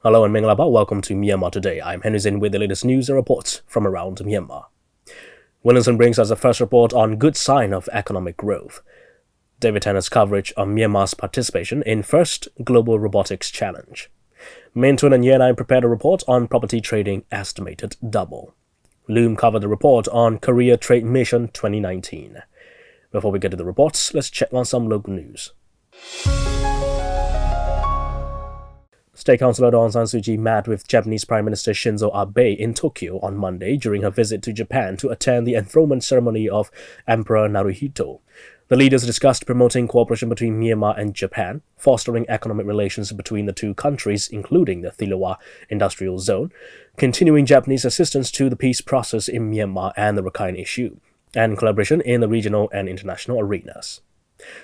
Hello and Minglaba, welcome to Myanmar Today. I'm Henry Zin with the latest news and reports from around Myanmar. Williamson brings us a first report on good sign of economic growth. David Tanner's coverage on Myanmar's participation in first Global Robotics Challenge. Mintun and Yenai prepared a report on property trading estimated double. Loom covered the report on Korea Trade Mission 2019. Before we get to the reports, let's check on some local news. State Councillor Aung San Suu Kyi met with Japanese Prime Minister Shinzo Abe in Tokyo on Monday during her visit to Japan to attend the enthronement ceremony of Emperor Naruhito. The leaders discussed promoting cooperation between Myanmar and Japan, fostering economic relations between the two countries, including the Thilawa Industrial Zone, continuing Japanese assistance to the peace process in Myanmar and the Rakhine issue, and collaboration in the regional and international arenas.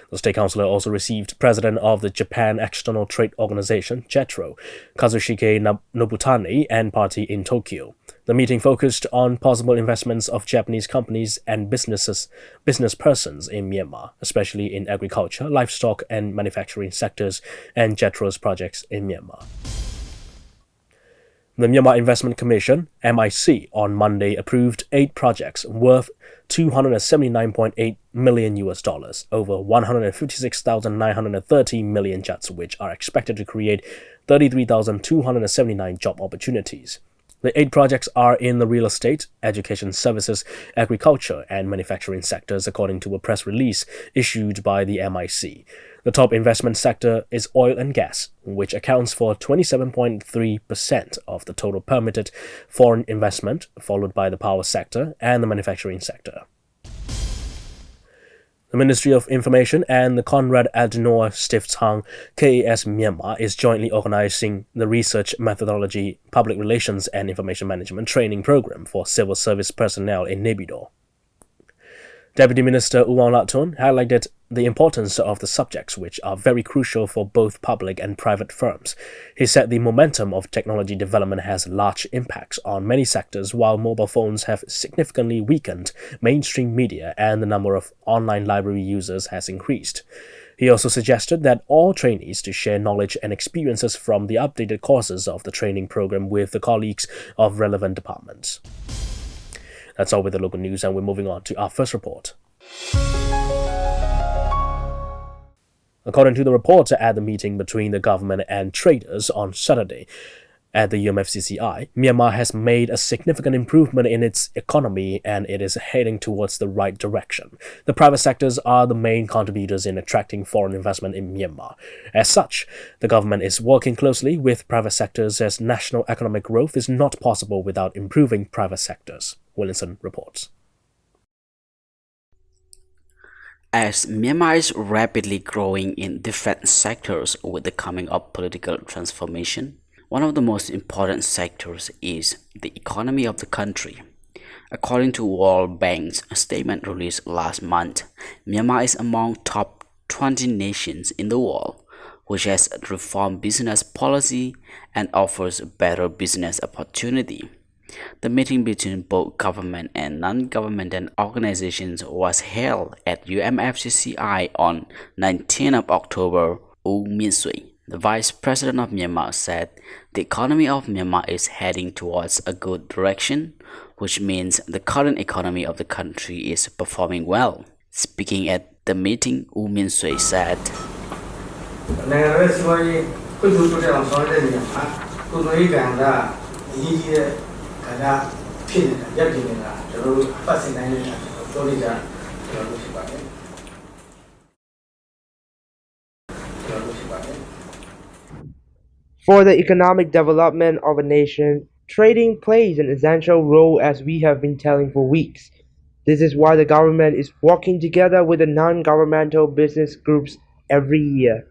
The State Councillor also received President of the Japan External Trade Organization, JETRO, Kazushige Nobutani, and party in Tokyo. The meeting focused on possible investments of Japanese companies and business persons in Myanmar, especially in agriculture, livestock, and manufacturing sectors, and JETRO's projects in Myanmar. The Myanmar Investment Commission, MIC, on Monday approved 8 projects worth $279.8 million, over 156,930 million kyats, which are expected to create 33,279 job opportunities. The 8 projects are in the real estate, education services, agriculture, and manufacturing sectors, according to a press release issued by the MIC. The top investment sector is oil and gas, which accounts for 27.3% of the total permitted foreign investment, followed by the power sector and the manufacturing sector. The Ministry of Information and the Konrad Adenauer Stiftung KAS Myanmar is jointly organizing the Research Methodology, Public Relations and Information Management Training Program for civil service personnel in Naypyidaw. Deputy Minister Uwang Latun highlighted the importance of the subjects, which are very crucial for both public and private firms. He said the momentum of technology development has large impacts on many sectors, while mobile phones have significantly weakened mainstream media and the number of online library users has increased. He also suggested that all trainees to share knowledge and experiences from the updated courses of the training program with the colleagues of relevant departments. That's all with the local news, and we're moving on to our first report. According to the report at the meeting between the government and traders on Saturday at the UMFCCI, Myanmar has made a significant improvement in its economy and it is heading towards the right direction. The private sectors are the main contributors in attracting foreign investment in Myanmar. As such, the government is working closely with private sectors as national economic growth is not possible without improving private sectors. Williamson reports. As Myanmar is rapidly growing in different sectors with the coming of political transformation, one of the most important sectors is the economy of the country. According to World Bank's statement released last month, Myanmar is among top 20 nations in the world, which has reformed business policy and offers better business opportunity. The meeting between both government and non-governmental organizations was held at UMFCCI on 19 October. U Min Sui, the Vice President of Myanmar, said the economy of Myanmar is heading towards a good direction, which means the current economy of the country is performing well. Speaking at the meeting, U Min Sui said, For the economic development of a nation, trading plays an essential role, as we have been telling for weeks. This is why the government is working together with the non-governmental business groups every year.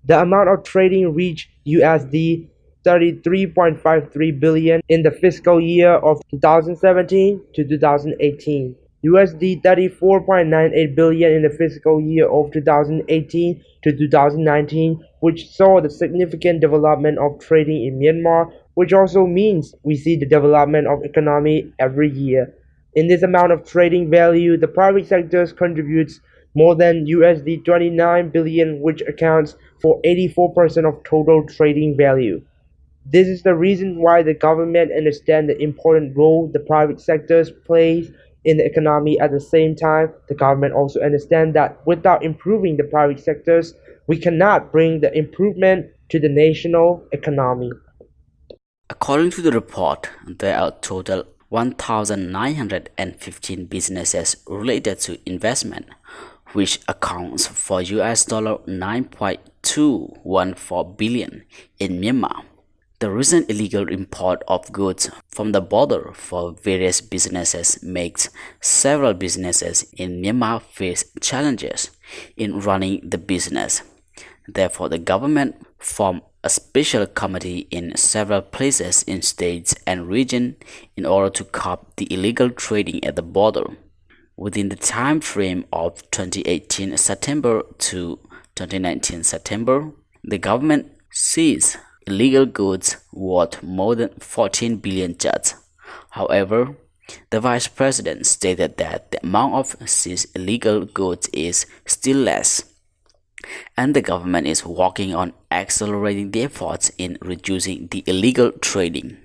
The amount of trading reached USD 33.53 billion in the fiscal year of 2017 to 2018, USD 34.98 billion in the fiscal year of 2018 to 2019, which saw the significant development of trading in Myanmar, which also means we see the development of economy every year. In this amount of trading value, the private sector contributes more than USD 29 billion, which accounts for 84% of total trading value. This is the reason why the government understands the important role the private sector plays in the economy. At the same time, the government also understands that without improving the private sectors, we cannot bring the improvement to the national economy. According to the report, there are total 1,915 businesses related to investment, which accounts for US dollar 9.214 billion in Myanmar. The recent illegal import of goods from the border for various businesses makes several businesses in Myanmar face challenges in running the business. Therefore, the government formed a special committee in several places in states and regions in order to curb the illegal trading at the border. Within the time frame of 2018 September to 2019 September, the government seized illegal goods worth more than 14 billion kyats. However, the vice president stated that the amount of seized illegal goods is still less, and the government is working on accelerating the efforts in reducing the illegal trading.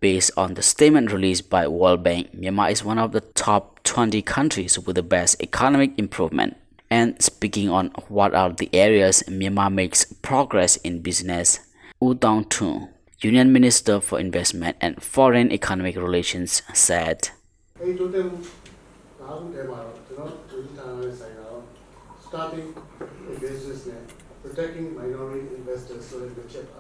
Based on the statement released by World Bank, Myanmar is one of the top 20 countries with the best economic improvement. And speaking on what are the areas Myanmar makes progress in business, U Tong Tu, Union Minister for Investment and Foreign Economic Relations, said, starting a business protecting minority investors so that the chip.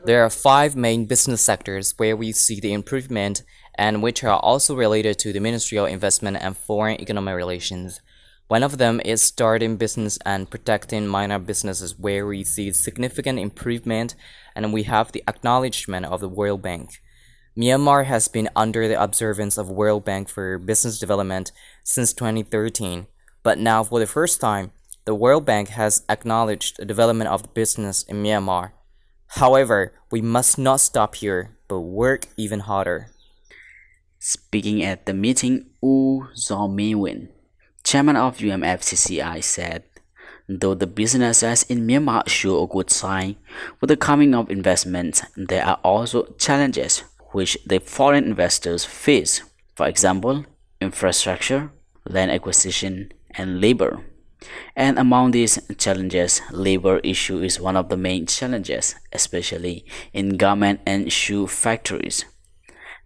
There are 5 main business sectors where we see the improvement and which are also related to the Ministry of Investment and Foreign Economic Relations. One of them is starting business and protecting minor businesses where we see significant improvement, and we have the acknowledgement of the World Bank. Myanmar has been under the observance of World Bank for business development since 2013, but now for the first time, the World Bank has acknowledged the development of the business in Myanmar. However, we must not stop here, but work even harder. Speaking at the meeting, U Zominwin, chairman of UMFCCI, said, though the businesses in Myanmar show a good sign with the coming of investments, there are also challenges which the foreign investors face. For example, infrastructure, land acquisition, and labor. And among these challenges, labor issue is one of the main challenges, especially in garment and shoe factories.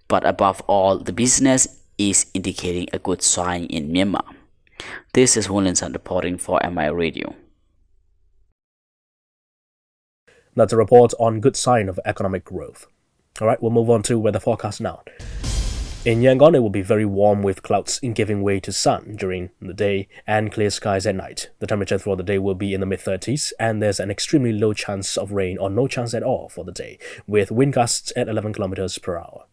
But above all, the business is indicating a good sign in Myanmar. This is Williamson reporting for MI Radio. That's a report on good sign of economic growth. Alright, we'll move on to weather forecast now. In Yangon, it will be very warm with clouds giving way to sun during the day and clear skies at night. The temperature throughout the day will be in the mid-30s, and there's an extremely low chance of rain or no chance at all for the day, with wind gusts at 11 km per hour.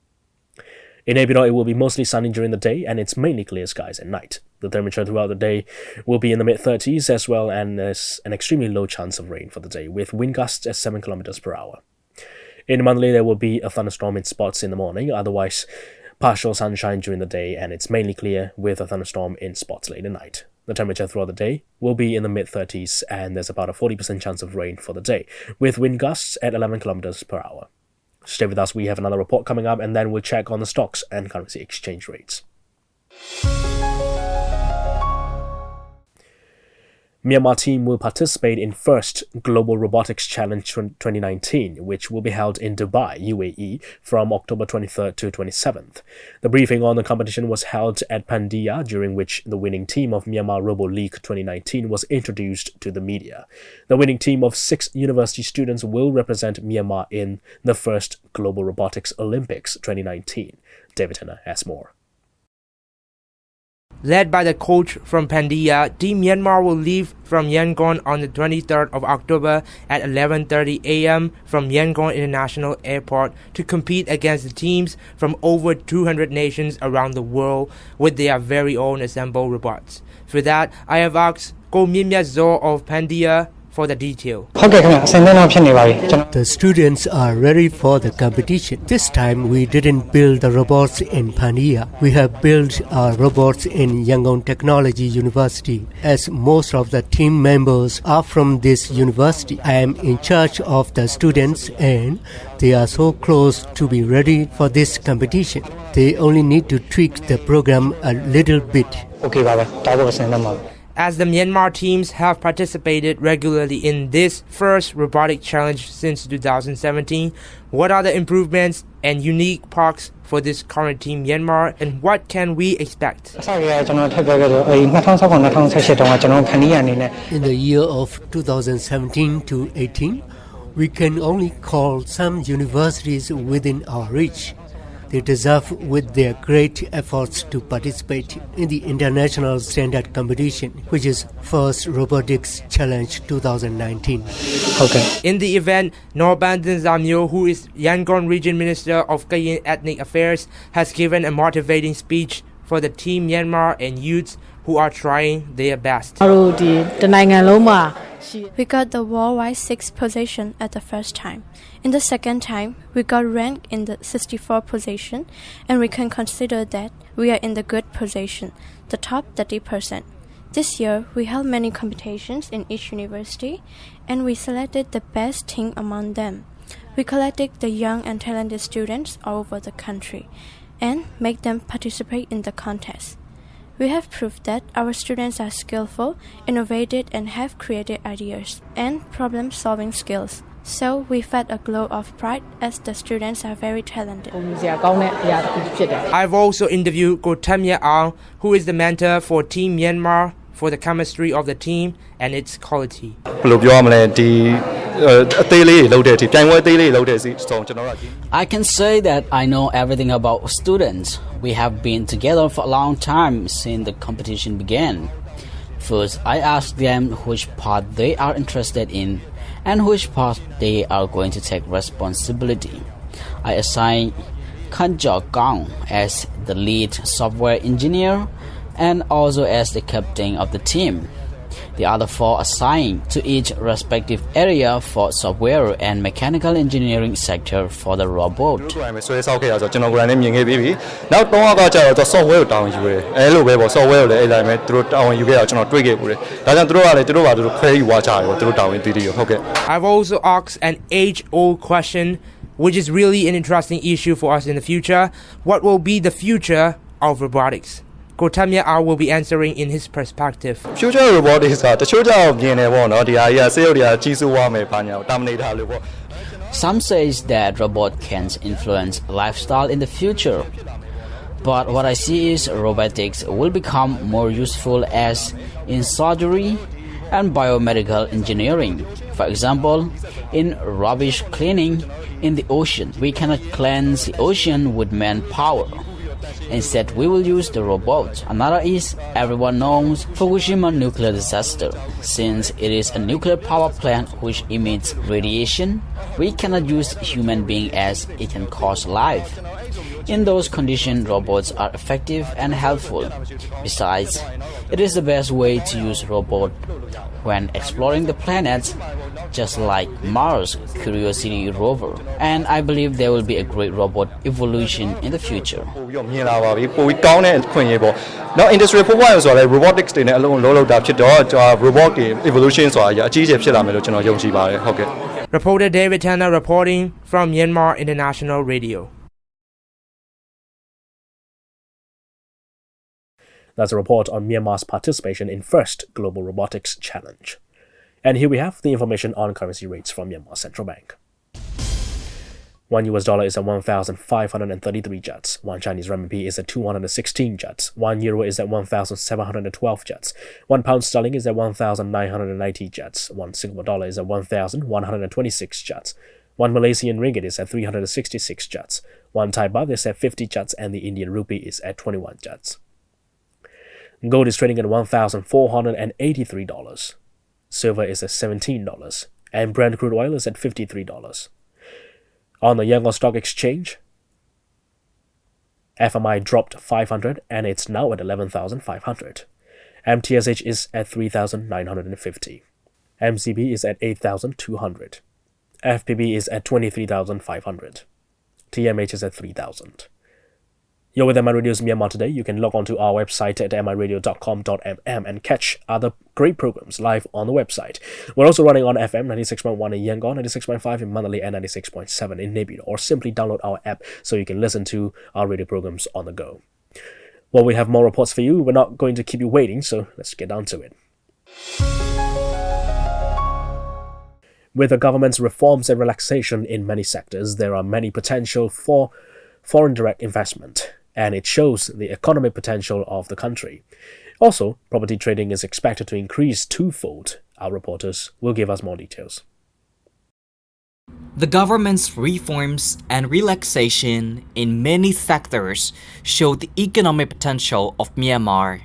In Naypyidaw, it will be mostly sunny during the day, and it's mainly clear skies at night. The temperature throughout the day will be in the mid-30s as well, and there's an extremely low chance of rain for the day, with wind gusts at 7 km per hour. In Mandalay, there will be a thunderstorm in spots in the morning, otherwise partial sunshine during the day, and it's mainly clear with a thunderstorm in spots late at night. The temperature throughout the day will be in the mid-30s, and there's about a 40% chance of rain for the day, with wind gusts at 11 km per hour. Stay with us, we have another report coming up, and then we'll check on the stocks and currency exchange rates. Myanmar team will participate in first Global Robotics Challenge 2019, which will be held in Dubai, UAE, from October 23rd to 27th. The briefing on the competition was held at Pandia, during which the winning team of Myanmar Robo League 2019 was introduced to the media. The winning team of 6 university students will represent Myanmar in the first Global Robotics Olympics 2019. David Henry has more. Led by the coach from Pandia, Team Myanmar will leave from Yangon on the 23rd of October at 11:30 a.m. from Yangon International Airport to compete against the teams from over 200 nations around the world with their very own assembled robots. For that, I have asked Ko Myimyat Zo of Pandia for the detail. The students are ready for the competition. This time we didn't build the robots in Pania. We have built our robots in Yangon Technology University. As most of the team members are from this university, I am in charge of the students and they are so close to be ready for this competition. They only need to tweak the program a little bit. As the Myanmar teams have participated regularly in this first robotic challenge since 2017, what are the improvements and unique parts for this current team Myanmar, and what can we expect? In the year of 2017 to 18, we can only call some universities within our reach. They deserve with their great efforts to participate in the international standard competition, which is First Robotics Challenge 2019. In the event, Norbandan Zamyo, who is Yangon Region Minister of Kayin Ethnic Affairs, has given a motivating speech for the team Myanmar and youths who are trying their best. We got the worldwide 6th position at the first time. In the second time, we got ranked in the 64th position, and we can consider that we are in the good position, the top 30%. This year, we held many competitions in each university, and we selected the best team among them. We collected the young and talented students all over the country, and make them participate in the contest. We have proved that our students are skillful, innovative, and have creative ideas and problem-solving skills. So we felt a glow of pride as the students are very talented. I've also interviewed Gotamya Ang, who is the mentor for Team Myanmar, for the chemistry of the team and its quality. I can say that I know everything about students. We have been together for a long time since the competition began. First, I asked them which part they are interested in and which part they are going to take responsibility. I assigned Kanjo Kang as the lead software engineer and also as the captain of the team. The other 4 assigned to each respective area for software and mechanical engineering sector for the robot. I've also asked an age-old question, which is really an interesting issue for us in the future. What will be the future of robotics? Gotamya Ang will be answering in his perspective. Future robotics Some says that robot can influence lifestyle in the future. But what I see is robotics will become more useful as in surgery and biomedical engineering. For example, in rubbish cleaning in the ocean, we cannot cleanse the ocean with manpower. Instead, we will use the robot. Another is, everyone knows Fukushima nuclear disaster. Since it is a nuclear power plant which emits radiation, we cannot use human being as it can cause life. In those conditions, robots are effective and helpful. Besides, it is the best way to use robot when exploring the planets, just like Mars Curiosity rover. And I believe there will be a great robot evolution in the future. Industry 4.0 ဆိုလဲ robotics တွေနဲ့အလုံးလုံးလောက်တာဖြစ်တော့robot တွေ evolution ဆိုတာအကြီးအကျယ်ဖြစ်လာမယ်လို့ကျွန်တော်ယုံကြည်ပါတယ်ဟုတ်ကဲ့ Reporter David Tanner reporting from Myanmar International Radio. That's a report on Myanmar's participation in First Global Robotics Challenge. And here we have the information on currency rates from Myanmar Central Bank. $1 is at 1,533 kyats. 1 Chinese renminbi is at 216 kyats. 1 euro is at 1,712 kyats. 1 pound sterling is at 1,990 kyats. 1 Singapore dollar is at 1,126 kyats. 1 Malaysian ringgit is at 366 kyats. 1 Thai baht is at 50 kyats, and the Indian rupee is at 21 kyats. Gold is trading at $1,483. Silver is at $17, and Brent crude oil is at $53. On the Yangon Stock Exchange, FMI dropped 500 and it's now at 11,500. MTSH is at 3,950. MCB is at 8,200. FPB is at 23,500. TMH is at 3,000. You're with MI Radio's Myanmar Today. You can log on to our website at miradio.com.mm and catch other great programs live on the website. We're also running on FM 96.1 in Yangon, 96.5 in Manali, and 96.7 in Naypyidaw, or simply download our app so you can listen to our radio programs on the go. Well, we have more reports for you. We're not going to keep you waiting, so let's get down to it. With the government's reforms and relaxation in many sectors, there are many potential for foreign direct investment, and it shows the economic potential of the country. Also, property trading is expected to increase twofold. Our reporters will give us more details. The government's reforms and relaxation in many sectors show the economic potential of Myanmar.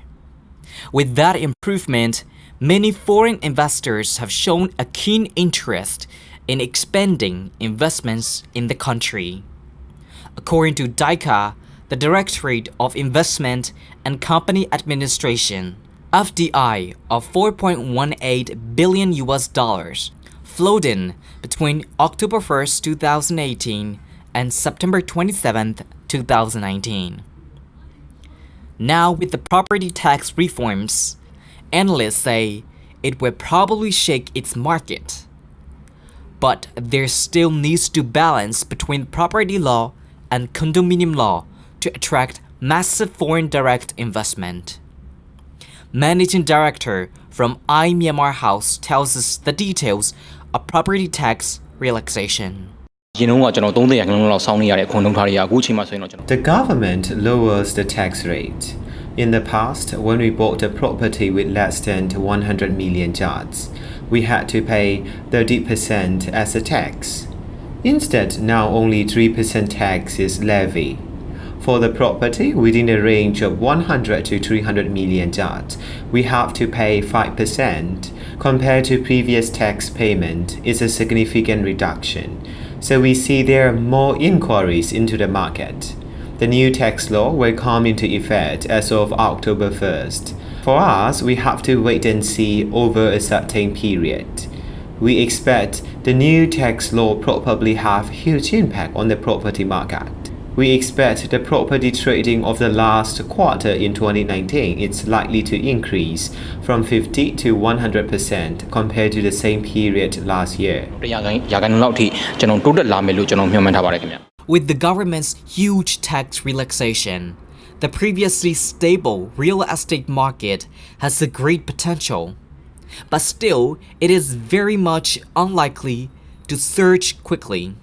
With that improvement, many foreign investors have shown a keen interest in expanding investments in the country. According to DICA, the Directorate of Investment and Company Administration, FDI of $4.18 billion flowed in between October 1st, 2018 and September 27th, 2019. Now, with the property tax reforms, analysts say it will probably shake its market. But there still needs to balance between property law and condominium law to attract massive foreign direct investment. Managing Director from iMyanmar House tells us the details of property tax relaxation. The government lowers the tax rate. In the past, when we bought a property with less than 100 million kyats, we had to pay 30% as a tax. Instead, now only 3% tax is levied. For the property within the range of 100 to 300 million kyats, we have to pay 5%. Compared to previous tax payment, it's a significant reduction. So we see there are more inquiries into the market. The new tax law will come into effect as of October 1st. For us, we have to wait and see over a certain period. We expect the new tax law probably have huge impact on the property market. We expect the property trading of the last quarter in 2019 is likely to increase from 50 to 100% compared to the same period last year. With the government's huge tax relaxation, the previously stable real estate market has a great potential. But still, it is very much unlikely to surge quickly.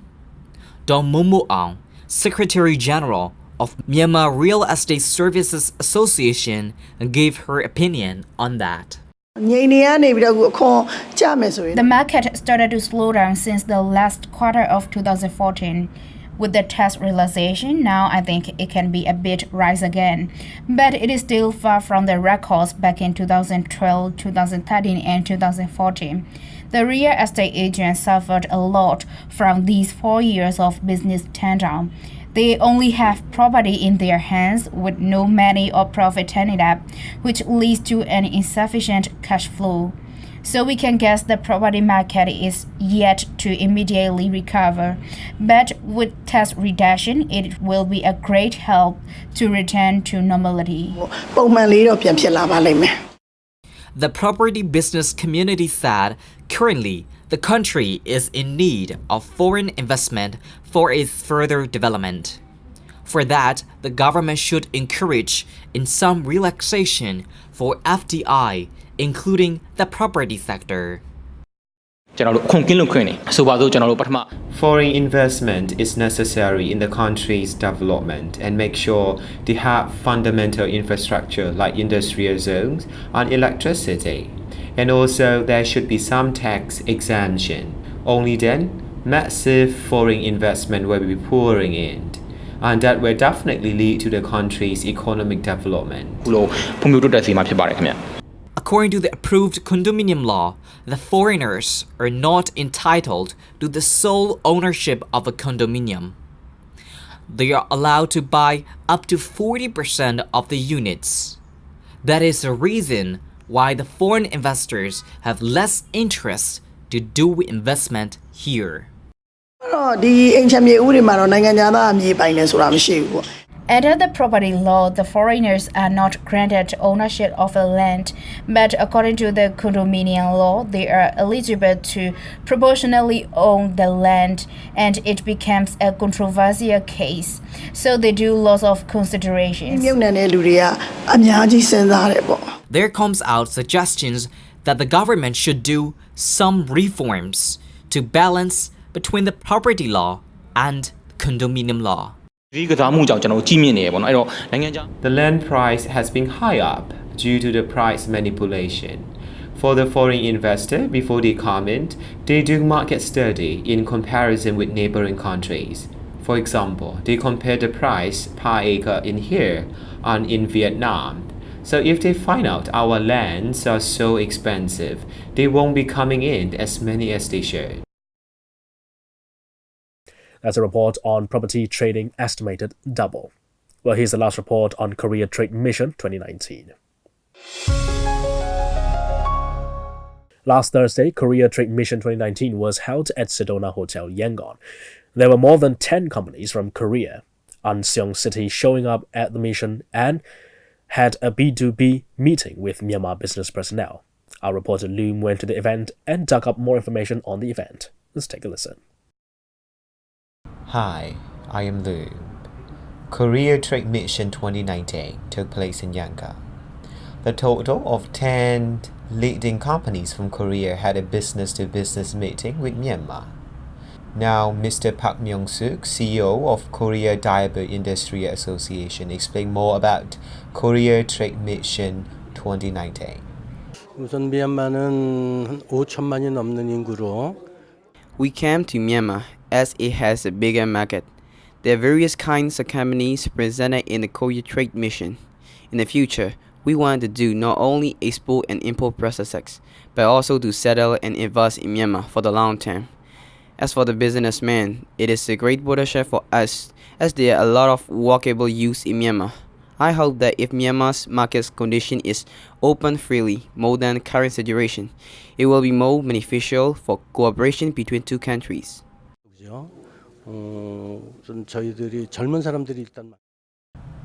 Dong Momo Ang, Secretary General of Myanmar Real Estate Services Association, gave her opinion on that. The market started to slow down since the last quarter of 2014. With the tax realization, now I think it can be a bit rise again. But it is still far from the records back in 2012, 2013, and 2014. The real estate agents suffered a lot from these 4 years of business down. They only have property in their hands with no money or profit turning up, which leads to an insufficient cash flow. So we can guess the property market is yet to immediately recover. But with tax reduction, it will be a great help to return to normality. The property business community said currently the country is in need of foreign investment for its further development. For that, the government should encourage in some relaxation for FDI, including the property sector. Foreign investment is necessary in the country's development and make sure they have fundamental infrastructure like industrial zones and electricity. And also there should be some tax exemption. Only then, massive foreign investment will be pouring in. And that will definitely lead to the country's economic development. According to the approved condominium law, the foreigners are not entitled to the sole ownership of a condominium. They are allowed to buy up to 40% of the units. That is the reason why the foreign investors have less interest to do investment here. Under the property law, the foreigners are not granted ownership of the land, but according to the condominium law, they are eligible to proportionally own the land, and it becomes a controversial case. So they do lots of considerations. There comes out suggestions that the government should do some reforms to balance between the property law and condominium law. The land price has been high up due to the price manipulation. For the foreign investor, before they comment, they do market study in comparison with neighboring countries. For example, they compare the price per acre in here and in Vietnam. So if they find out our lands are so expensive, they won't be coming in as many as they should. That's a report on property trading estimated double. Well, here's the last report on Korea Trade Mission 2019. Last Thursday, Korea Trade Mission 2019 was held at Sedona Hotel, Yangon. There were more than 10 companies from Korea, Anseong City, showing up at the mission and had a B2B meeting with Myanmar business personnel. Our reporter Loom went to the event and dug up more information on the event. Let's take a listen. Hi, I am Loom. Korea Trade Mission 2019 took place in Yangon. The total of 10 leading companies from Korea had a business-to-business meeting with Myanmar. Now, Mr. Park Myung-suk, CEO of Korea Diaper Industry Association, explained more about Korea Trade Mission 2019. 우선 미얀마는 한 5천만이 넘는 인구로 We came to Myanmar as it has a bigger market. There are various kinds of companies presented in the Korea Trade Mission. In the future, we want to do not only export and import processes, but also to settle and invest in Myanmar for the long term. As for the businessmen, it is a great watershed for us, as there are a lot of workable youth in Myanmar. I hope that if Myanmar's market condition is open freely, more than the current situation, it will be more beneficial for cooperation between two countries. 저희들이 젊은 사람들이 일단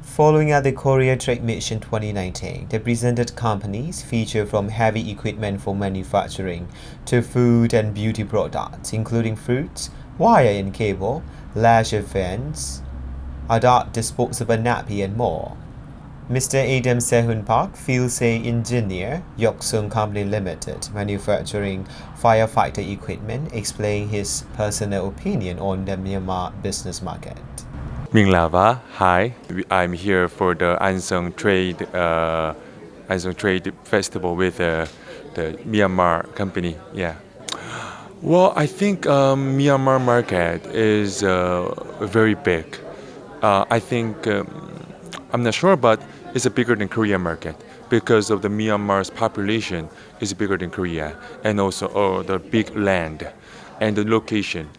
Following at the Korea Trade Mission 2019, the presented companies feature from heavy equipment for manufacturing to food and beauty products, including fruits, wire and cable, leisure fans, adult disposable nappy and more. Mr. Adam Sehun Park, Field Say Engineer, Yoksung Company Limited, manufacturing firefighter equipment, explained his personal opinion on the Myanmar business market. Ming Lava, hi. I'm here for the Ansong Trade Festival with the Myanmar company. Yeah. Well, I think Myanmar market is very big. I think I'm not sure, but it's bigger than Korea market because of the Myanmar's population is bigger than Korea, and also the big land and the location.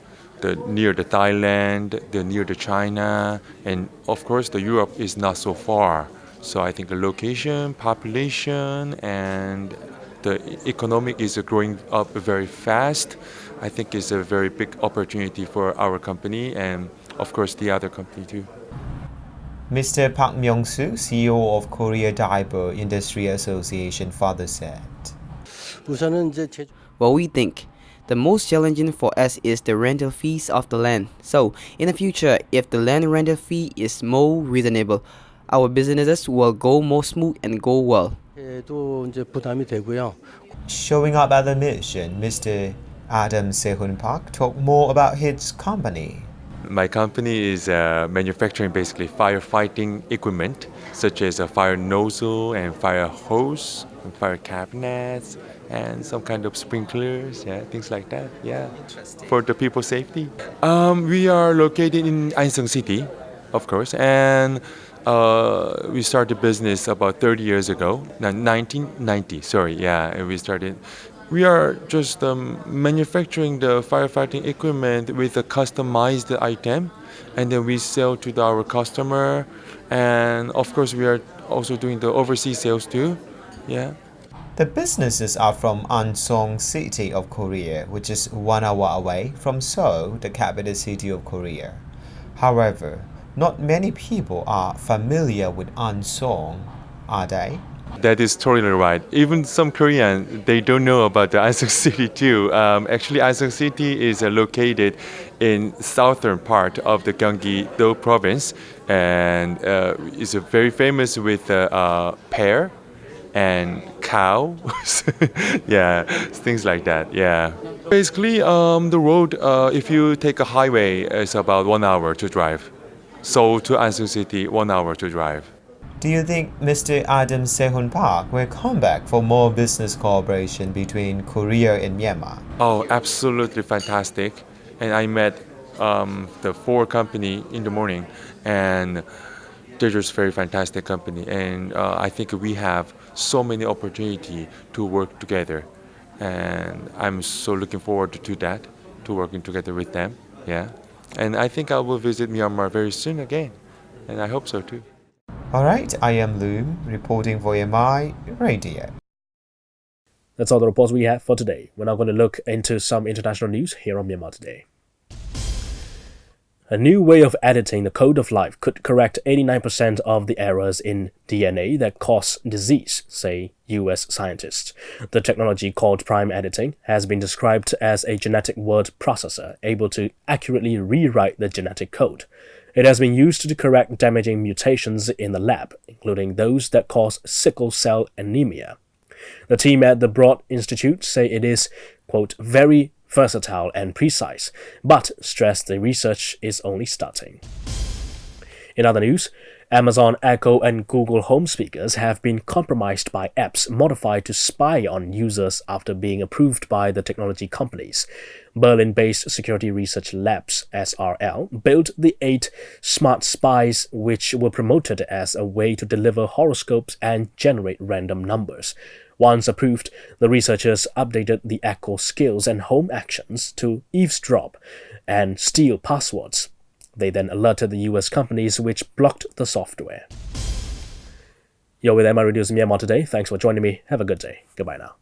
Near the Thailand, near the China, and of course the Europe is not so far. So I think the location, population, and the economic is growing up very fast. I think it's a very big opportunity for our company and of course the other company too. Mr. Park Myung-soo, CEO of Korea Diaper Industry Association, further said. Well, we think the most challenging for us is the rental fees of the land. So, in the future, if the land rental fee is more reasonable, our businesses will go more smooth and go well. Showing up at the mission, Mr. Adam Sehun Park talked more about his company. My company is manufacturing basically firefighting equipment such as a fire nozzle and fire hose and fire cabinets and some kind of sprinklers, yeah, things like that, yeah. For the people's safety. We are located in Ansong City, of course, and we started business about 30 years ago, 1990, sorry, yeah, and we started. We are just manufacturing the firefighting equipment with a customized item, and then we sell to our customer, and of course we are also doing the overseas sales too, yeah. The businesses are from Ansong City of Korea, which is 1 hour away from Seoul, the capital city of Korea. However, not many people are familiar with Ansong, are they? That is totally right. Even some Koreans, they don't know about the Ansong City too. Actually, Ansong City is located in southern part of the Gyeonggi-do province, and is very famous with pear and cow. Yeah, things like that. Yeah. Basically, the road, if you take a highway, is about 1 hour to drive. Seoul to Ansong City, 1 hour to drive. Do you think Mr. Adam Sehun Park will come back for more business cooperation between Korea and Myanmar? Oh, absolutely fantastic. And I met the 4 company in the morning, and they're just very fantastic company. And I think we have so many opportunity to work together. And I'm so looking forward to that, to working together with them. Yeah. And I think I will visit Myanmar very soon again. And I hope so too. Alright, I am Loom, reporting for MI Radio. That's all the reports we have for today. We're now going to look into some international news here on Myanmar Today. A new way of editing the code of life could correct 89% of the errors in DNA that cause disease, say US scientists. The technology called prime editing has been described as a genetic word processor able to accurately rewrite the genetic code. It has been used to correct damaging mutations in the lab, including those that cause sickle cell anemia. The team at the Broad Institute say it is, quote, very versatile and precise, but stress the research is only starting. In other news, Amazon Echo and Google Home speakers have been compromised by apps modified to spy on users after being approved by the technology companies. Berlin-based Security Research Labs (SRL) built the 8 smart spies, which were promoted as a way to deliver horoscopes and generate random numbers. Once approved, the researchers updated the Echo skills and home actions to eavesdrop and steal passwords. They then alerted the US companies, which blocked the software. You're with MI Radio's Myanmar Today. Thanks for joining me. Have a good day. Goodbye now.